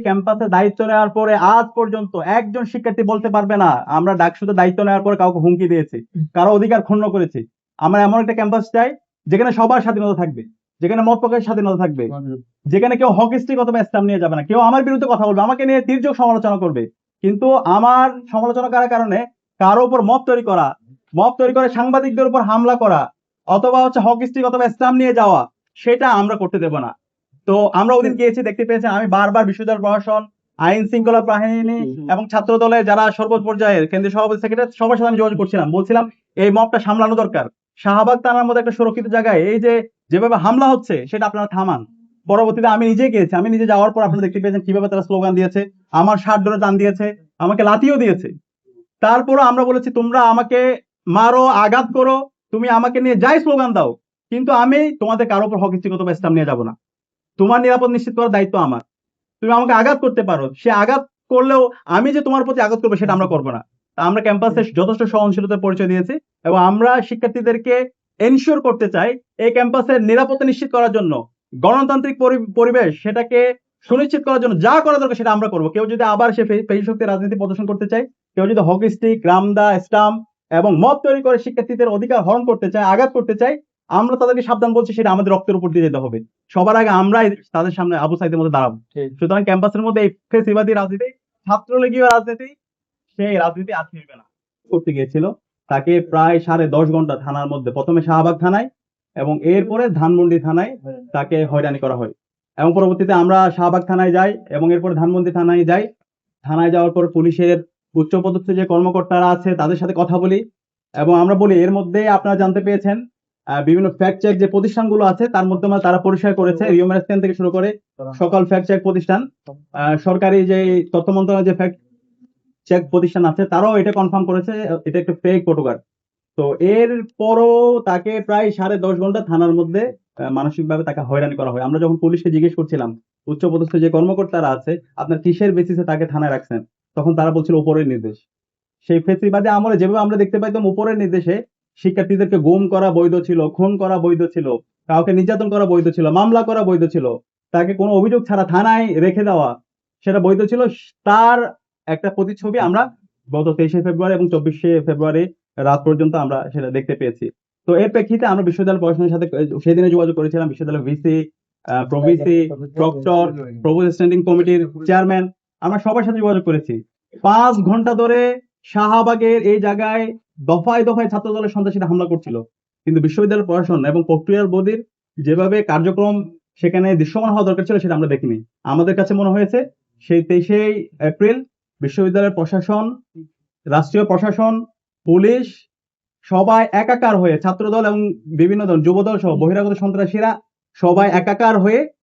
ক্যাম্পাসে দায়িত্ব নেওয়ার পরে আজ পর্যন্ত একজন শিক্ষার্থী বলতে পারবে না আমরা ডাকসুতে দায়িত্ব নেওয়ার পরে কাউকে হুমকি দিয়েছি, কারো অধিকার ক্ষুণ্ণ করেছি। আমরা এমন একটা ক্যাম্পাস চাই যেখানে সবার স্বাধীনতা থাকবে, যেখানে মত প্রকাশের স্বাধীনতা থাকবে, যেখানে কেউ হকিস্টিক অথবা ইসলাম নিয়ে যাবে না, কেউ আমার বিরুদ্ধে কথা বলবে, আমাকে নিয়ে তীর্যক সমালোচনা করবে, কিন্তু আমার সমালোচনা করার কারণে কারো উপর মত তৈরি করে সাংবাদিকদের উপর হামলা করা অথবা হকিস্টিক অথবা ইসলাম নিয়ে যাওয়া, সেটা আমরা করতে দেব না। তো আমরা ওদিন গিয়েছি, দেখতে পেয়েছেন আমি বারবার বিশ্ববিদ্যালয় প্রশাসন, আইন শৃঙ্খলা বাহিনী এবং ছাত্র দলের যারা সর্বোচ্চ পর্যায়ের কেন্দ্রীয় সভাপতি সেক্রেটারি সবার সাথে আমি যোগাযোগ করছিলাম, বলছিলাম এই মবটা সামলানো দরকার। শাহবাগ থানার মধ্যে একটা সুরক্ষিত জায়গায় এই যে যেভাবে হামলা হচ্ছে সেটা আপনারা থামান। পরবর্তীতে আমি নিজে গিয়েছি, আমি নিজে যাওয়ার পর আপনারা দেখতে পেয়েছেন কিভাবে তারা স্লোগান দিয়েছে, আমার শার্ট ধরে টান দিয়েছে, আমাকে লাথিও দিয়েছে। তারপরও আমরা বলেছি তোমরা আমাকে মারো, আঘাত করো, তুমি আমাকে নিয়ে যাই স্লোগান দাও, কিন্তু আমি তোমাদের কারো উপর হকিস্টিক অথবা ইসলাম নিয়ে যাবো না। তোমার নিরাপদ নিশ্চিত করার দায়িত্ব আমার। তুমি আমাকে আঘাত করতে পারো, সে আঘাত করলেও আমি যে তোমার প্রতি আঘাত করবো সেটা আমরা করবো না। আমরা ক্যাম্পাসে যথেষ্ট সহনশীলতার পরিচয় দিয়েছি এবং আমরা শিক্ষার্থীদেরকে এনশিওর করতে চাই এই ক্যাম্পাসের নিরাপত্তা নিশ্চিত করার জন্য, গণতান্ত্রিক পরিবেশ সেটাকে সুনিশ্চিত করার জন্য যা করা দরকার সেটা আমরা করবো। কেউ যদি আবার সে পেশি শক্তি রাজনীতি প্রদর্শন করতে চায়, কেউ যদি হকি স্টিক, রামদা, স্টাম্প এবং মত তৈরি করে শিক্ষার্থীদের অধিকার হরণ করতে চায়, আঘাত করতে চায়, আমরা তাদেরকে সাবধান বলছি সেটা আমাদের রক্তের উপর দিয়ে যেতে হবে। সবার আগে আমরাই তাদের সামনে আবু সাইদের মধ্যে দাঁড়াবো। সুতরাং ক্যাম্পাসের মধ্যে এই ফেসিবাদী রাজনীতি, ছাত্রলীগীয় রাজনীতি, সেই রাজনীতি আর ফিরবে না। করতে গিয়েছিল তাকে প্রায় 10.5 ঘন্টা থানার মধ্যে, প্রথমে শাহবাগ থানায় এবং এরপরে ধানমন্ডি থানায় তাকে হয়রানি করা হয়। এবং পরবর্তীতে আমরা শাহবাগ থানায় যাই এবং এরপরে ধানমন্ডি থানায় যাই। থানায় যাওয়ার পর পুলিশের উচ্চপদস্থ যে কর্মকর্তারা আছে তাদের সাথে কথা বলি এবং আমরা বলি এর মধ্যে আপনারা জানতে পেয়েছেন বিভিন্ন ফ্যাক্ট চেক যে প্রতিষ্ঠানগুলো আছে তার মধ্যে তারা পরিষ্কার করেছে, রিওমের স্ক্যান থেকে শুরু করে সকল ফ্যাক্ট চেক প্রতিষ্ঠান, সরকারি যে তথ্য মন্ত্রণালয়ের যে ফ্যাক্ট চেক প্রতিষ্ঠান আছে তারাও এটা কনফার্ম করেছে এটা একটা ফেক ফটোগ্রাফ। তো এর পরও তাকে প্রায় 10.5 ঘন্টা থানার মধ্যে মানসিকভাবে তাকে হয়রানি করা হয়। আমরা যখন পুলিশকে জিজ্ঞেস করছিলাম উচ্চপদস্থ যে কর্মকর্তারা আছে আপনার কিসের বেসিসে তাকে থানায় রাখছেন, তখন তারা বলছিল উপরের নির্দেশ। সেই ফেসিবাদে আমলে যেভাবে আমরা দেখতে পাইতাম উপরের নির্দেশে শিক্ষার্থীদেরকে গুম করা বৈধ ছিল, খুন করা বৈধ ছিল, কাউকে নির্যাতন করা বৈধ ছিল, মামলা করা বৈধ ছিল, তাকে কোনো অভিযোগ ছাড়া থানায় রেখে দেওয়া সেটা বৈধ ছিল। তার একটা প্রতিচ্ছবি আমরা গত 23শে ফেব্রুয়ারি এবং 24শে ফেব্রুয়ারি রাত পর্যন্ত আমরা সেটা দেখতে পেয়েছি। তো এর প্রেক্ষিতে আমরা বিশ্ববিদ্যালয় প্রশাসনের সাথে সেদিনে যোগাযোগ করেছিলাম, বিশ্ববিদ্যালয় VC, pro-VC, proctor, provost standing কমিটির চেয়ারম্যান, আমরা সবার সাথে যোগাযোগ করেছি। 5 ঘন্টা ধরে শাহবাগের এই জায়গায় দফায় দফায় ছাত্র দলের সন্ত্রাসীরা হামলা করছিল, কিন্তু বিশ্ববিদ্যালয় প্রশাসন এবং প্রক্রিয়ার বদির যেভাবে কার্যক্রম সেখানে দৃশ্যমান হওয়া দরকার ছিল সেটা আমরা দেখিনি। আমাদের কাছে মনে হয়েছে সেই 23শে এপ্রিল বিশ্ববিদ্যালয়ের প্রশাসন, রাষ্ট্রীয় প্রশাসন, পুলিশ সবাই একাকার হয়ে, ছাত্রদল এবং বিভিন্ন দল, যুবদল সহ বহিরাগত সন্ত্রাসীরা সবাই একাকার হয়ে